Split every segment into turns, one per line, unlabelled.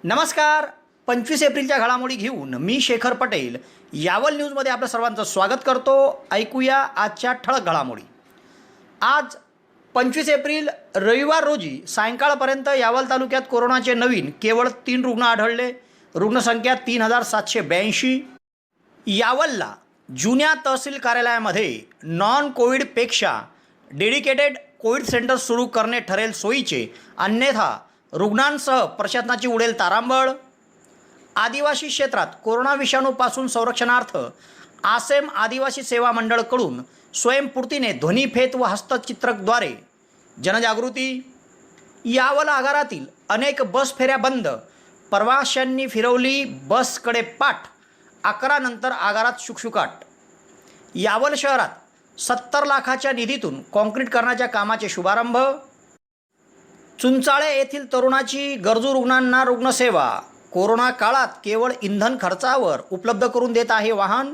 नमस्कार. 25 एप्रिलच्या घडामोडी घेऊन मी शेखर पटेल यावल न्यूजमध्ये आपलं सर्वांचं स्वागत करतो. ऐकूया आजच्या ठळक घडामोडी. आज 25 एप्रिल रविवार रोजी सायंकाळपर्यंत यावल तालुक्यात कोरोनाचे नवीन केवळ 3 रुग्ण आढळले. रुग्णसंख्या 3782. यावलला जुन्या तहसील कार्यालयामध्ये नॉन कोविडपेक्षा डेडिकेटेड कोविड सेंटर सुरू करणे ठरेल सोयीचे, अन्यथा रुग्णांसह प्रशासनाची उडेल तारांबळ. आदिवासी क्षेत्रात कोरोना विषाणूपासून संरक्षणार्थ आसेम आदिवासी सेवा मंडळकडून स्वयंपूर्तीने ध्वनिफेत व हस्तचित्रकद्वारे जनजागृती. यावल आगारातील अनेक बस फेऱ्या बंद, प्रवाशांनी फिरवली बसकडे पाठ. 11 नंतर आगारात शुकशुकाट. यावल शहरात 70 लाखाच्या निधीतून काँक्रीटीकरणाच्या कामाचे शुभारंभ. चुंचाळे येथील तरुणाची गरजू रुग्णांना रुग्णसेवा. कोरोना काळात केवळ इंधन खर्चावर उपलब्ध करून देत आहे वाहन.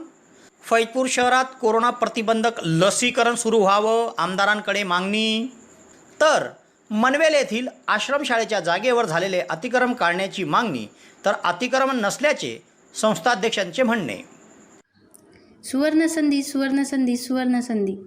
फैजपूर शहरात कोरोना प्रतिबंधक लसीकरण सुरू व्हावं, आमदारांकडे मागणी. तर मनवेल येथील आश्रमशाळेच्या जागेवर झालेले अतिक्रमण काढण्याची मागणी, तर अतिक्रमण नसल्याचे संस्थाध्यक्षांचे म्हणणे.
सुवर्णसंधी सुवर्णसंधी सुवर्णसंधी.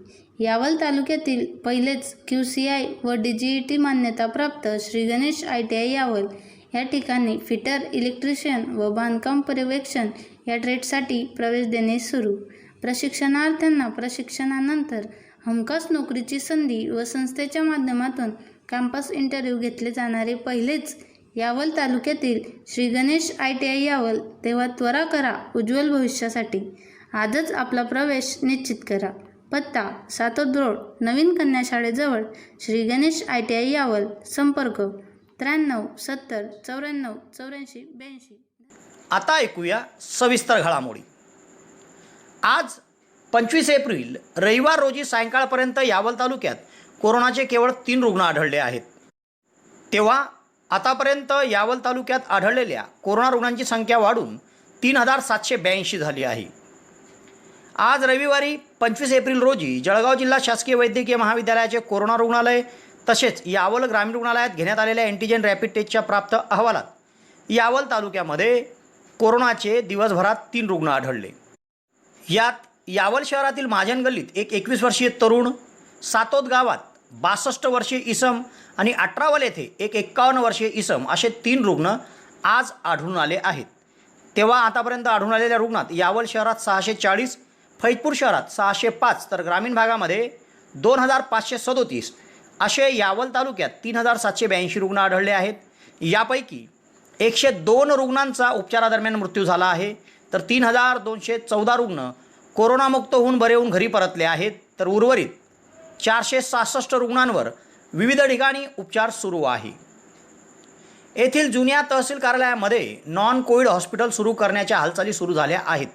यावल तालुक्यातील पहिलेच QCI व DGET मान्यताप्राप्त श्री गणेश ITI यावल या ठिकाणी फिटर, इलेक्ट्रिशियन व बांधकाम पर्यवेक्षण या ट्रेडसाठी प्रवेश देणे सुरू. प्रशिक्षणार्थ्यांना प्रशिक्षणानंतर हमखास नोकरीची संधी व संस्थेच्या माध्यमातून कॅम्पस इंटरव्ह्यू घेतले जाणारे पहिलेच यावल तालुक्यातील श्री गणेश ITI यावल. तेव्हा त्वरा करा उज्ज्वल भविष्यासाठी. आजच आपला प्रवेश निश्चित करा. पत्ता: सातोद रोड, नवीन कन्या शाळेजवळ, श्री गणेश ITI यावल. संपर्क: 93 70 94 84 82.
आता ऐकूया सविस्तर घडामोडी. आज 25 एप्रिल रविवार रोजी सायंकाळपर्यंत यावल तालुक्यात कोरोनाचे केवळ 3 रुग्ण आढळले आहेत. तेव्हा आतापर्यंत यावल तालुक्यात आढळलेल्या कोरोना रुग्णांची संख्या वाढून 3782 झाली आहे. आज रविवारी 25 एप्रिल रोजी जळगाव जिल्हा शासकीय वैद्यकीय महाविद्यालयाचे कोरोना रुग्णालय तसेच यावल ग्रामीण रुग्णालयात घेण्यात आलेल्या अँटीजेन रॅपिड टेस्टच्या प्राप्त अहवालात यावल तालुक्यामध्ये कोरोनाचे दिवसभरात 3 रुग्ण आढळले. यात यावल शहरातील महाजन गल्लीत एक 21 वर्षीय तरुण, सातोद गावात 62 वर्षीय इसम आणि 18 येथे एक 51 वर्षीय इसम असे 3 रुग्ण आज आढळून आले आहेत. तेव्हा आतापर्यंत आढळून आलेल्या रुग्णात यावल शहरात 640, फैजपूर शहरात 605, तर ग्रामीण भागामध्ये 2537 असे यावल तालुक्यात 3782 रुग्ण आढळले आहेत. यापैकी 102 रुग्णांचा उपचारादरम्यान मृत्यू झाला आहे, तर 3214 रुग्ण कोरोनामुक्त होऊन बरे होऊन घरी परतले आहेत, तर उर्वरित 466 रुग्णांवर विविध ठिकाणी उपचार सुरू आहे. येथील जुन्या तहसील कार्यालयामध्ये नॉन कोविड हॉस्पिटल सुरू करण्याच्या हालचाली सुरू झाल्या आहेत.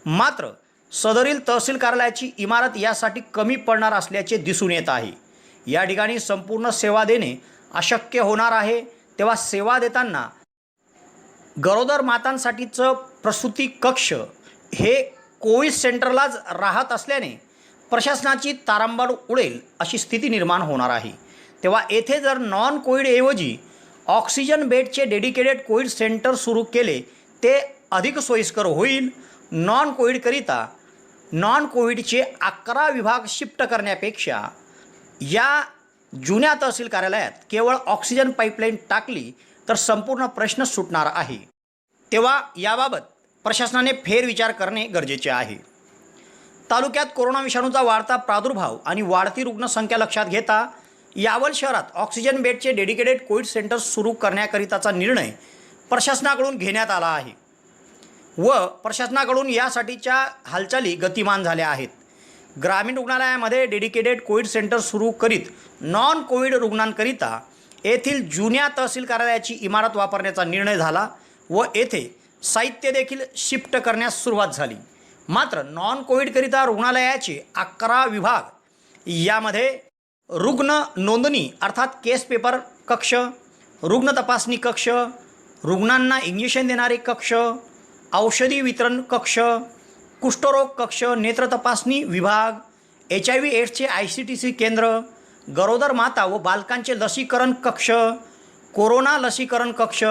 मात्र सदरील तहसील कार्यालयाची इमारत यासाठी कमी पडणार असल्याचे दिसून येत आहे. या ठिकाणी संपूर्ण सेवा देणे अशक्य होणार आहे. तेव्हा सेवा देताना गरोदर मातांसाठीचं प्रसूती कक्ष हे कोविड सेंटरलाच राहत असल्याने प्रशासनाची तारांबळ उडेल अशी स्थिती निर्माण होणार आहे. तेव्हा येथे जर नॉन कोविडऐवजी ऑक्सिजन बेडचे डेडिकेटेड कोविड सेंटर सुरू केले ते अधिक सोयीस्कर होईल. नॉन कोविडचे 11 विभाग शिफ्ट करण्यापेक्षा या जुन्या तहसील कार्यालयात केवळ ऑक्सिजन पाईपलाईन टाकली तर संपूर्ण प्रश्न सुटणार आहे. तेव्हा याबाबत प्रशासनाने फेरविचार करणे गरजेचे आहे. तालुक्यात कोरोना विषाणूचा वाढता प्रादुर्भाव आणि वाढती रुग्णसंख्या लक्षात घेता यावल शहरात ऑक्सिजन बेडचे डेडिकेटेड कोविड सेंटर सुरू करण्याकरिताचा निर्णय प्रशासनाकडून घेण्यात आला आहे व प्रशासनाकडून यासाठीच्या हालचाली गतिमान झाल्या आहेत. ग्रामीण रुग्णालयामध्ये डेडिकेटेड कोविड सेंटर सुरू करीत नॉन कोविड रुग्णांकरिता येथील जुन्या तहसील कार्यालयाची इमारत वापरण्याचा निर्णय झाला व येथे साहित्य देखील शिफ्ट करण्यास सुरुवात झाली. मात्र नॉन कोविडकरिता रुग्णालयाचे 11 विभाग, यामध्ये रुग्ण नोंदणी अर्थात केस पेपर कक्ष, रुग्ण तपासणी कक्ष, रुग्णांना इंजेक्शन देणारे कक्ष, औषधी वितरण कक्ष, कुष्ठरोग कक्ष, नेत्र तपासणी विभाग, HIV एड्सचे ICTC केंद्र, गरोदर माता व बालकांचे लसीकरण कक्ष, कोरोना लसीकरण कक्ष,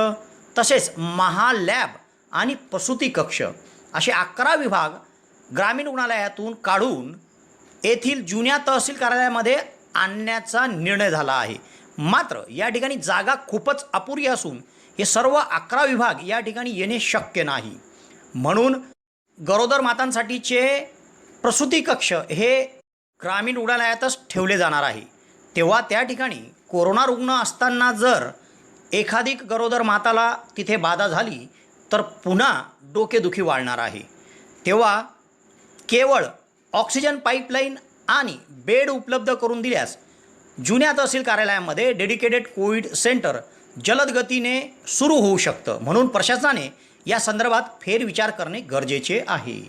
तसेच महालॅब आणि प्रसूती कक्ष असे 11 विभाग ग्रामीण रुग्णालयातून काढून येथील जुन्या तहसील कार्यालयामध्ये आणण्याचा निर्णय झाला आहे. मात्र या ठिकाणी जागा खूपच अपुरी असून हे सर्व 11 विभाग या ठिकाणी येणे शक्य नाही. म्हणून गरोदर मातांसाठीचे प्रसूती कक्ष हे ग्रामीण रुग्णालयातच ठेवले जाणार आहे. तेव्हा त्या ठिकाणी कोरोना रुग्ण असताना जर एखादिक गरोदर माताला तिथे बाधा झाली तर पुन्हा डोकेदुखी वाढणार आहे. तेव्हा केवळ ऑक्सिजन पाईपलाईन आणि बेड उपलब्ध करून दिल्यास जुन्या तहसील कार्यालयामध्ये डेडिकेटेड कोविड सेंटर जलद गतीने सुरू होऊ शकतं. म्हणून प्रशासनाने या संदर्भात फेरविचार करणे गरजेचे आहे.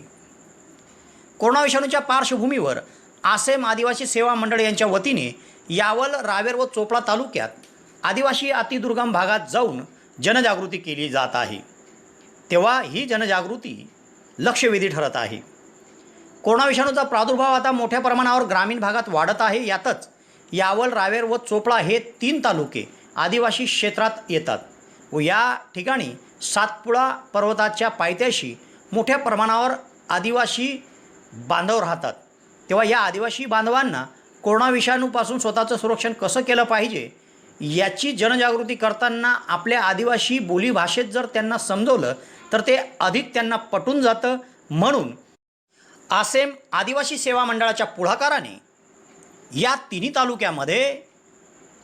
कोरोना विषाणूच्या पार्श्वभूमीवर आसेम आदिवासी सेवा मंडळ यांच्या वतीने यावल, रावेर व चोपडा तालुक्यात आदिवासी अतिदुर्गम भागात जाऊन जनजागृती केली जात आहे. तेव्हा ही जनजागृती लक्षवेधी ठरत आहे. कोरोना विषाणूचा प्रादुर्भाव आता मोठ्या प्रमाणावर ग्रामीण भागात वाढत आहे. यातच यावल, रावेर व चोपडा हे 3 तालुके आदिवासी क्षेत्रात येतात व या ठिकाणी सातपुडा पर्वताच्या पायथ्याशी मोठ्या प्रमाणावर आदिवासी बांधव राहतात. तेव्हा या आदिवासी बांधवांना कोरोना विषाणूपासून स्वतःचं संरक्षण कसं केलं पाहिजे याची जनजागृती करताना आपल्या आदिवासी बोलीभाषेत जर त्यांना समजवलं तर ते अधिक त्यांना पटून जातं. म्हणून आसेम आदिवासी सेवा मंडळाच्या पुढाकाराने या 3 तालुक्यामध्ये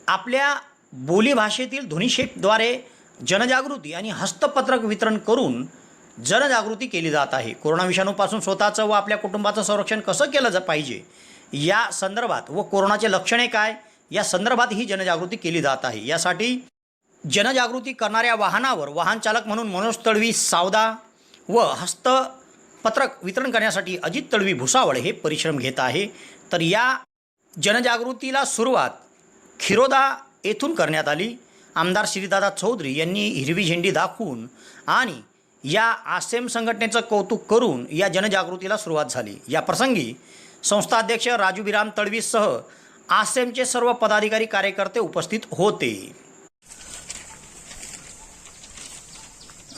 आपल्या बोलीभाषेतील ध्वनिक्षेपद्वारे जनजागृती आणि हस्तपत्रक वितरण करून जनजागृती केली जात आहे. कोरोना विषाणूपासून स्वतःचं व आपल्या कुटुंबाचं संरक्षण कसं केलं पाहिजे या संदर्भात व कोरोनाचे लक्षणे काय या संदर्भात ही जनजागृती केली जात आहे. यासाठी जनजागृती करणाऱ्या वाहनावर वाहन चालक म्हणून मनोज तळवी सावदा व हस्तपत्रक वितरण करण्यासाठी अजित तळवी भुसावळ हे परिश्रम घेत आहे. तर या जनजागृतीला सुरुवात खिरोदा येथून करण्यात आली. आमदार श्रीदादा चौधरी यांनी हिरवी झेंडी दाखवून आणि या आसेम संघटनेचं कौतुक करून या जनजागृतीला सुरुवात झाली. या प्रसंगी संस्था अध्यक्ष राजू बिराम तळवीसह आसेमचे सर्व पदाधिकारी कार्यकर्ते उपस्थित होते.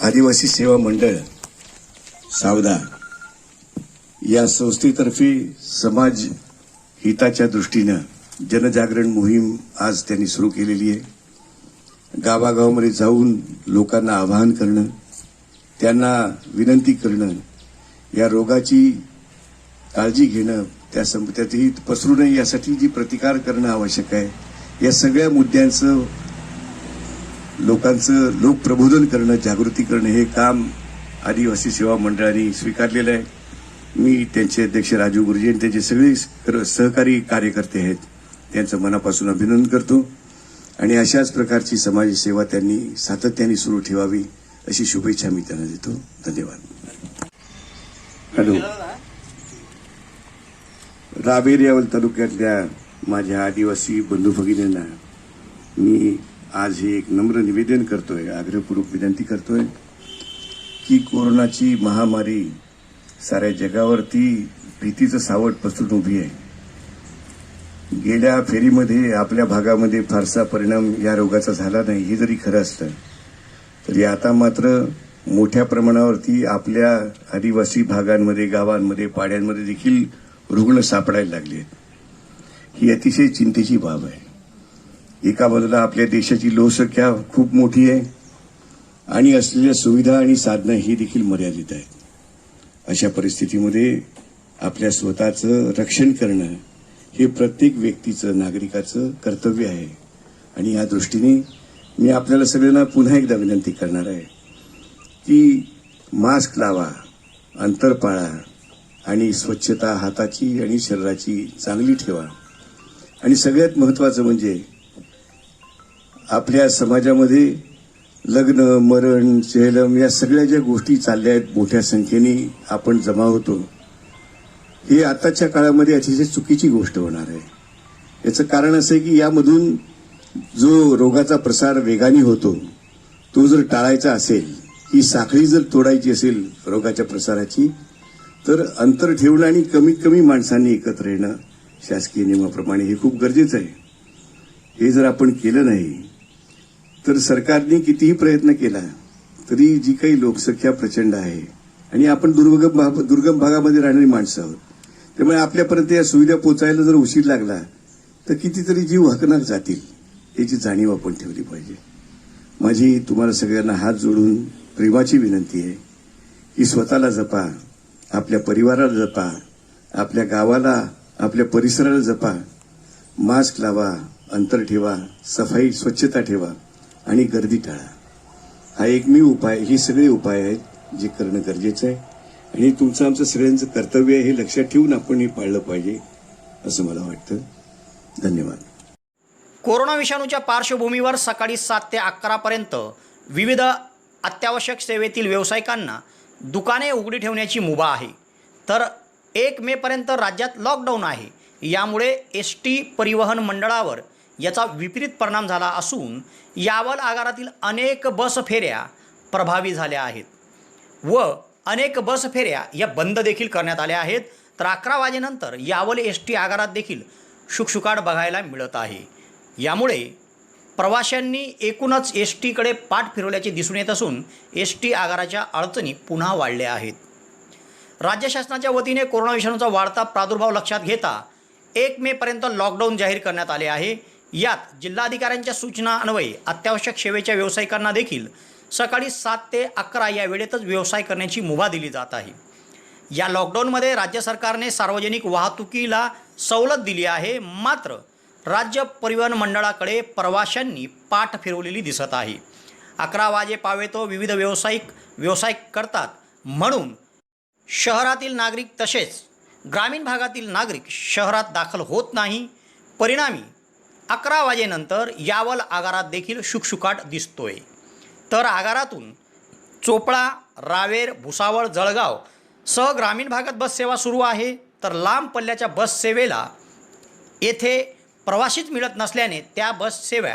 आदिवासी सेवा मंडळ सावदा या संस्थेतर्फे समाज हिताच्या दृष्टीनं जनजागरण मोहीम आज त्यांनी सुरू केलेली आहे. गावागावामध्ये जाऊन लोकांना आवाहन करणं, त्यांना विनंती करणं, या रोगाची काळजी घेणं, त्यातही पसरू नये यासाठी जी प्रतिकार करणं आवश्यक आहे, या सगळ्या मुद्द्यांचं लोकांचं लोकप्रबोधन करणं, जागृती करणं हे काम आदिवासी सेवा मंडळाने स्वीकारलेलं आहे. मी त्यांचे अध्यक्ष राजू गुरुजी आणि त्यांचे सगळे सहकारी कार्यकर्ते आहेत त्यांचं मनापासून अभिनंदन करतो आणि अशाच प्रकारची समाजसेवा त्यांनी सातत्याने सुरू ठेवावी अशी शुभेच्छा मी त्यांना देतो. धन्यवाद. हॅलो. रावेर यावल तालुक्यातल्या माझ्या आदिवासी बंधू भगिनींना मी आज हे एक नम्र निवेदन करतोय, आग्रहपूर्वक विनंती करतोय की कोरोनाची महामारी साऱ्या जगावरती भीतीचं सावट पसरून उभी आहे. गेल्या फेरीमध्ये आपल्या भागामध्ये फारसा परिणाम या रोगाचा झाला नाही हे जरी खरं असलं तरी आता मात्र मोठ्या प्रमाणावरती आपल्या आदिवासी भागांमध्ये, गावांमध्ये, पाड्यांमध्ये देखील रुग्ण सापडायला लागले आहेत. ही अतिशय चिंतेची बाब आहे. एका बाजूला आपल्या देशाची लोकसंख्या खूप मोठी आहे आणि असलेल्या सुविधा आणि साधनं ही देखील मर्यादित आहेत. अशा परिस्थितीमध्ये आपल्या स्वतःचं रक्षण करणं हे प्रत्येक व्यक्तीचं, नागरिकाचं कर्तव्य आहे आणि या दृष्टीने मी आपल्याला सगळ्यांना पुन्हा एकदा विनंती करणार आहे की मास्क लावा, अंतर पाळा आणि स्वच्छता हाताची आणि शरीराची चांगली ठेवा. आणि सगळ्यात महत्त्वाचं म्हणजे आपल्या समाजामध्ये लग्न, मरण, चेहलम या सगळ्या ज्या गोष्टी चालल्या आहेत, मोठ्या संख्येने आपण जमा होतो, हे आताच्या काळामध्ये अतिशय चुकीची गोष्ट होणार आहे. याचं कारण असं आहे की यामधून जो रोगाचा प्रसार वेगाने होतो तो जर टाळायचा असेल, ही साखळी जर तोडायची असेल रोगाच्या प्रसाराची, तर अंतर ठेवणं आणि कमीत कमी माणसांनी एकत्र येणं शासकीय नियमाप्रमाणे हे खूप गरजेचं आहे. हे जर आपण केलं नाही तर सरकारने कितीही प्रयत्न केला तरी जी काही लोकसंख्या प्रचंड आहे आणि आपण दुर्गम भागामध्ये राहणारी माणसं आहोत, त्यामुळे आपल्यापर्यंत या सुविधा पोहोचायला जर उशीर लागला तर कितीतरी जीव हकनाक जातील, याची जाणीव आपण ठेवली पाहिजे. माझी तुम्हाला सगळ्यांना हात जोडून प्रेमाची विनंती आहे की स्वतःला जपा, आपल्या परिवाराला जपा, आपल्या गावाला, आपल्या परिसराला जपा, मास्क लावा, अंतर ठेवा, सफाई स्वच्छता ठेवा आणि गर्दी टाळा. हा एकमेव उपाय, हे सगळे उपाय आहेत जे करणं गरजेचं आहे आणि तुमचं आमचं सगळ्यांचं कर्तव्य आहे, हे लक्षात ठेवून आपण हे पाळलं पाहिजे असं मला वाटतं. धन्यवाद.
कोरोना विषाणूच्या पार्श्वभूमीवर सकाळी 7 ते 11 पर्यंत विविध अत्यावश्यक सेवेतील व्यावसायिकांना दुकाने उघडी ठेवण्याची मुभा आहे. तर 1 मे पर्यंत राज्यात लॉकडाऊन आहे. यामुळे एसटी परिवहन मंडळावर याचा विपरीत परिणाम झाला असून यावल आगारातील अनेक बस फेऱ्या प्रभावी झाल्या आहेत व अनेक बस फेऱ्या या बंद देखील करण्यात आल्या आहेत. तर 11 वाजेनंतर यावल एसटी आगारात देखील शुकशुकाट बघायला मिळत आहे. यामुळे प्रवाशांनी एकूणच एसटीकडे पाठ फिरवल्याचे दिसून येत असून एसटी आगाराच्या अडचणी पुन्हा वाढल्या आहेत. राज्य शासनाच्या वतीने कोरोना विषाणूचा वाढता प्रादुर्भाव लक्षात घेता 1 मे पर्यंत लॉकडाऊन जाहीर करण्यात आले आहे. यात जिल्हाधिकाऱ्यांच्या सूचना अन्वये अत्यावश्यक सेवेच्या व्यावसायिकांना देखील सकाळी 7 ते 11 या वेळेतच व्यवसाय करण्याची मुभा दिली जात आहे. या लॉकडाऊनमध्ये राज्य सरकारने सार्वजनिक वाहतुकीला सवलत दिली आहे. मात्र राज्य परिवहन मंडळाकडे प्रवाशांनी पाठ फिरवलेली दिसत आहे. 11 वाजे पावेतो विविध व्यवसाय करतात म्हणून शहरातील नागरिक तसेच ग्रामीण भागातील नागरिक शहरात दाखल होत नाही. परिणामी 11 वाजेनंतर यावल आगारात देखील शुकशुकाट दिसतोय. तर आगारातून चोपळा, रावेर, भुसावळ, जळगाव सह ग्रामीण भागात बस सेवा सुरू आहे. तर लांब पल्ल्याच्या बस सेवेला येथे प्रवाशीच मिळत नसल्याने त्या बस सेवा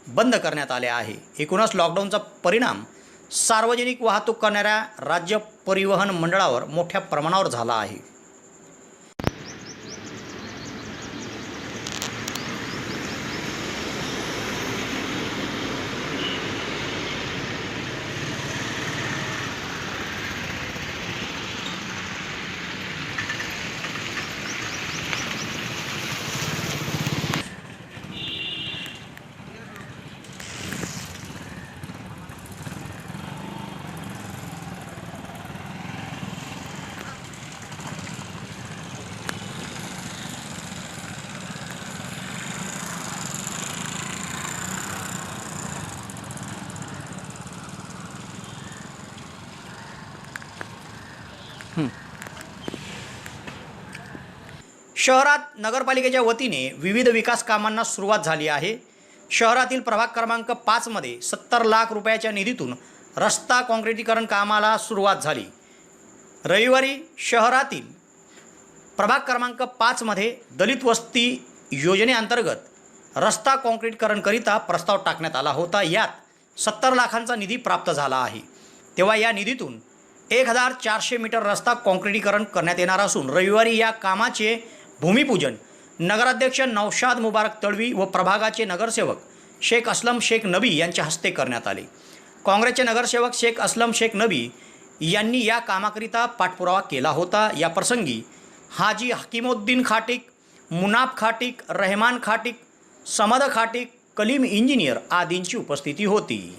बंद करण्यात आल्या आहे. एकूणच लॉकडाऊनचा परिणाम सार्वजनिक वाहतूक करणाऱ्या राज्य परिवहन मंडळावर मोठ्या प्रमाणावर झाला आहे. शहरात नगरपालिकेच्या वतीने विविध विकास कामांना सुरुवात झाली आहे. शहरातील प्रभाग क्रमांक 5 मध्ये 70 लाख रुपयाच्या निधीतून रस्ता काँक्रिटीकरण कामाला सुरुवात झाली. रविवारी शहरातील प्रभाग क्रमांक 5 मध्ये दलित वस्ती योजनेअंतर्गत रस्ता काँक्रिटीकरणकरिता प्रस्ताव टाकण्यात आला होता. यात 70 लाखांचा निधी प्राप्त झाला आहे. तेव्हा या निधीतून 1400 मीटर रस्ता काँक्रिटीकरण करण्यात येणार असून रविवारी या कामाचे भूमिपूजन नगराध्यक्ष नौशाद मुबारक तळवी व प्रभागाचे नगरसेवक शेख असलम शेख नबी यांच्या हस्ते करण्यात आले. काँग्रेसचे नगरसेवक शेख असलम शेख नबी यांनी या कामाकरिता पाठपुरावा केला होता. या प्रसंगी हाजी हकीमुद्दीन खाटिक, मुनाफ खाटिक, रहमान खाटिक, समद खाटिक, कलीम इंजिनियर आदींची उपस्थिती होती.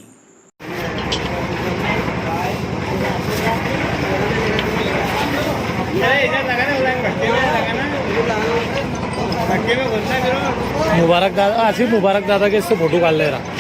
मुबारक दादा, आसिफ मुबारक दादा के इससे फोटो काढ ले रहा.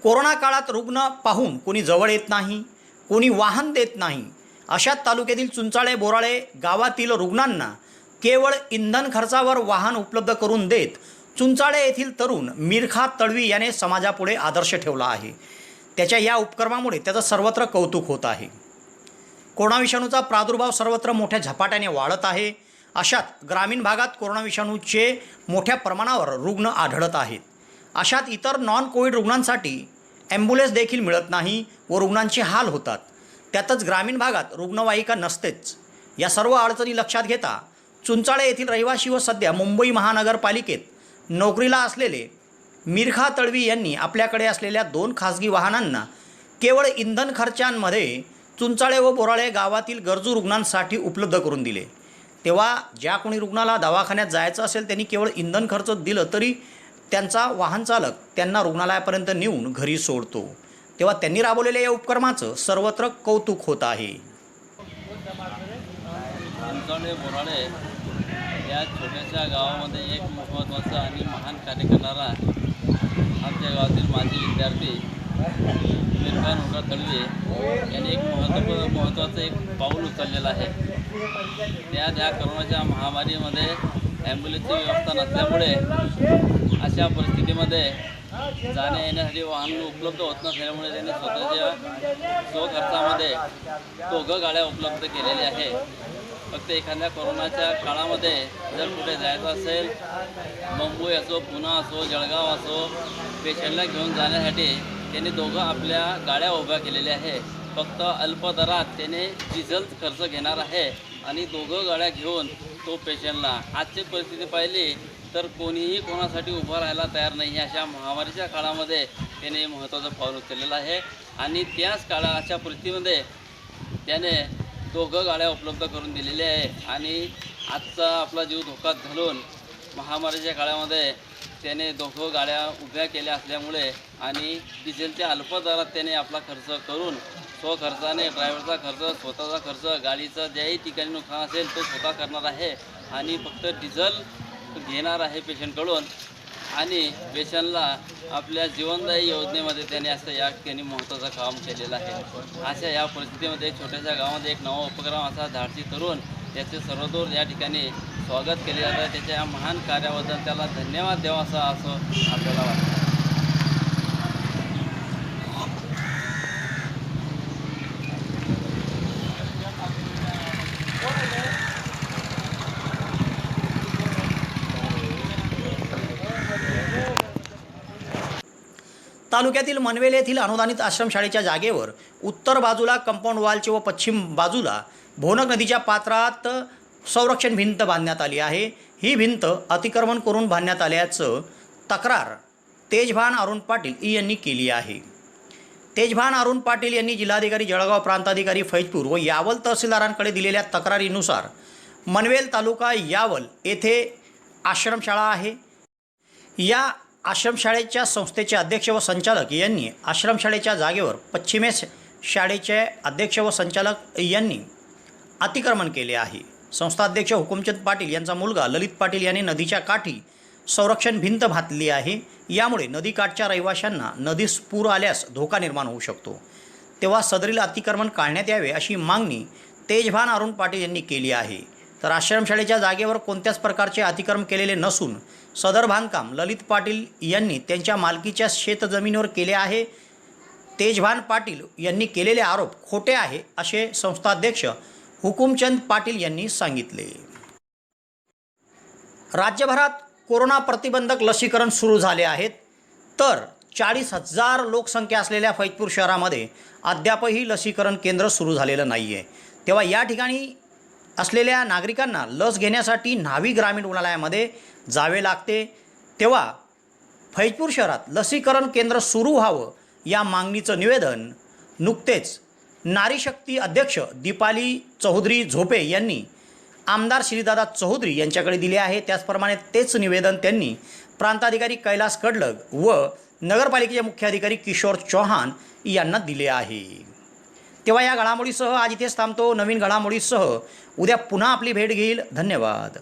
कोरोना काळात रुग्ण पाहून कोणी जवळ येत नाही, कोणी वाहन देत नाही. अशा तालुक्यातील चुंचाळे बोराळे गावातील रुग्णांना केवळ इंधन खर्चावर वाहन उपलब्ध करून देत चुंचाळे येथील तरुण मिरखा तळवी याने समाजापुढे आदर्श ठेवला आहे. त्याच्या या उपक्रमामुळे त्याचं सर्वत्र कौतुक होत आहे. कोरोना विषाणूचा प्रादुर्भाव सर्वत्र मोठ्या झपाट्याने वाढत आहे. अशात ग्रामीण भागात कोरोना विषाणूचे मोठ्या प्रमाणावर रुग्ण आढळत आहेत. अशात इतर नॉन कोविड रुग्णांसाठी ॲम्ब्युलन्स देखील मिळत नाही व रुग्णांचे हाल होतात. त्यातच ग्रामीण भागात रुग्णवाहिका नसतेच. या सर्व अडचणी लक्षात घेता चुंचाळे येथील रहिवासी व सध्या मुंबई महानगरपालिकेत नोकरीला असलेले मिरखा तळवी यांनी आपल्याकडे असलेल्या 2 खाजगी वाहनांना केवळ इंधन खर्चांमध्ये चुंचाळे व बोराळे गावातील गरजू रुग्णांसाठी उपलब्ध करून दिले. तेव्हा ज्या कोणी रुग्णाला दवाखान्यात जायचं असेल त्यांनी केवळ इंधन खर्च दिलं तरी त्यांचा वाहन चालक त्यांना रुग्णालयापर्यंत नेऊन घरी सोडतो. तेव्हा त्यांनी राबवलेल्या या उपक्रमाचं सर्वत्र कौतुक होत आहे.
चुंचाळे बोराळे या छोट्याशा गावामध्ये एक महत्त्वाचा आणि महान कार्य करणारा आमच्या गावातील माजी विद्यार्थी मिरखा नोकरा तळवे यांनी एक महत्त्वाचं एक पाऊल उचललेलं आहे. त्या कोरोनाच्या महामारीमध्ये ॲम्ब्युलन्सची व्यवस्था नसल्यामुळे अशा परिस्थितीमध्ये जाण्या येण्यासाठी वाहन उपलब्ध होत नसल्यामुळे त्यांनी स्वतःच्या स्वखर्चामध्ये 2 गाड्या उपलब्ध केलेल्या आहे. फक्त एखाद्या कोरोनाच्या काळामध्ये जर कुठे जायचं असेल, मुंबई असो, पुणे असो, जळगाव असो, पेशंटला घेऊन जाण्यासाठी त्यांनी 2 आपल्या गाड्या उभ्या केलेल्या आहे. फक्त अल्प दरात त्याने डिझेल खर्च घेणार आहे आणि 2 गाड्या घेऊन तो पेशंटला आजची परिस्थिती पाहिली तर कोणीही कोणासाठी उभं राहायला तयार नाही. अशा महामारीच्या काळामध्ये त्याने महत्त्वाचं पाऊल उचललेलं आहे आणि त्याच अशा परिस्थितीमध्ये त्याने 2 गाड्या उपलब्ध करून दिलेल्या आहे आणि आजचा आपला जीव धोक्यात घालून महामारीच्या काळामध्ये त्याने 2 गाड्या उभ्या केल्या असल्यामुळे आणि डिझेलच्या अल्प दरात त्याने आपला खर्च करून स्वखर्चाने ड्रायव्हरचा खर्च, स्वतःचा खर्च, गाडीचं ज्याही ठिकाणी नुकसान असेल तो स्वतः करणार आहे आणि फक्त डिझेल घेणार आहे पेशंटकडून आणि पेशंटला आपल्या जीवनदायी योजनेमध्ये त्याने असं या ठिकाणी महत्त्वाचं काम केलेलं आहे. अशा या परिस्थितीमध्ये छोट्याशा गावामध्ये एक नवा उपक्रम असा धाडसी तरुण त्याचे सर्वदूर या ठिकाणी स्वागत केले जातं. त्याच्या या महान कार्याबद्दल त्याला धन्यवाद द्यावा असं आपल्याला वाटतं.
तालुक्यातील मनवेल येथील अनुदानित आश्रमशाळेच्या जागेवर उत्तर बाजूला कंपाऊंड वॉलचे व पश्चिम बाजूला भोनक नदीच्या पात्रात संरक्षण भिंत बांधण्यात आली आहे. ही भिंत अतिक्रमण करून बांधण्यात आल्याचं तक्रार तेजभान अरुण पाटील यांनी केली आहे. तेजभान अरुण पाटील यांनी जिल्हाधिकारी जळगाव, प्रांताधिकारी फैजपूर व यावल तहसीलदारांकडे दिलेल्या तक्रारीनुसार मनवेल तालुका यावल येथे आश्रमशाळा आहे. या आश्रमशाळेच्या संस्थेचे अध्यक्ष व संचालक यांनी आश्रमशाळेच्या जागेवर पश्चिमेस शाळेचे अध्यक्ष व संचालक यांनी अतिक्रमण केले आहे. संस्था अध्यक्ष हुकुमचंद पाटील यांचा मुलगा ललित पाटील यांनी नदीच्या काठी संरक्षण भिंत बांधली आहे. यामुळे नदीकाठच्या रहिवाशांना नदीस पूर आल्यास धोका निर्माण होऊ शकतो. तेव्हा सदरील अतिक्रमण काढण्यात यावे अशी मागणी तेजभान अरुण पाटील यांनी केली आहे. तर आश्रमशाळेच्या जागेवर कोणत्याच प्रकारचे अतिक्रमण केलेले नसून सदर बांधकाम ललित पाटील यांनी त्यांच्या मालकीच्या शेतजमिनीवर केले आहे. तेजभान पाटील यांनी केलेले आरोप खोटे आहे असे संस्थाध्यक्ष हुकुमचंद पाटील यांनी सांगितले. राज्यभरात कोरोना प्रतिबंधक लसीकरण सुरू झाले आहेत. तर 40,000 लोकसंख्या असलेल्या फैजपूर शहरामध्ये अद्यापही लसीकरण केंद्र सुरू झालेलं नाही आहे. तेव्हा या ठिकाणी असलेल्या नागरिकांना लस घेण्यासाठी न्हावी ग्रामीण रुग्णालयामध्ये जावे लागते. तेव्हा फैजपूर शहरात लसीकरण केंद्र सुरू व्हावं या मागणीचं निवेदन नुकतेच नारी शक्ती अध्यक्ष दीपाली चौधरी झोपे यांनी आमदार श्रीदादा चौधरी यांच्याकडे दिले आहे. त्याचप्रमाणे तेच निवेदन त्यांनी प्रांताधिकारी कैलास कडलग व नगरपालिकेचे मुख्याधिकारी किशोर चौहान यांना दिले आहे. तेव्हा या घडामोडीसह आज इथेच थांबतो. नवीन घडामोडीसह उद्या पुन्हा आपली भेट घेईल. धन्यवाद.